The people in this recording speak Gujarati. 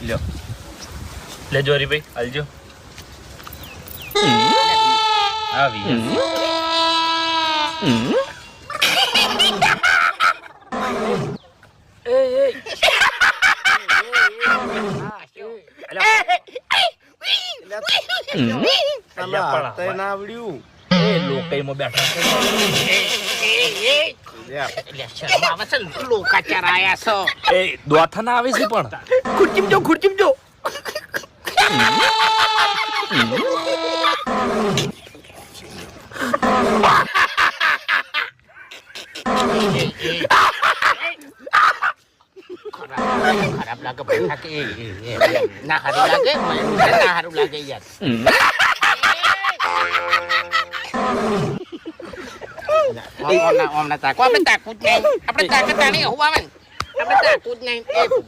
લ્યો લેજો હરીભાઈ હાલજો આવી લોકઈમાં બેઠા એ દોથા ના આવે છે પણ ખુરચીમ જો ખરાબ લાગે બેઠા કે ના હારું લાગે યાર ઓમ ના તાકો આપણે તાકું જ નહીં આપણે તાકાત નહીં હું આવે આપણે તાકું જ નહીં એ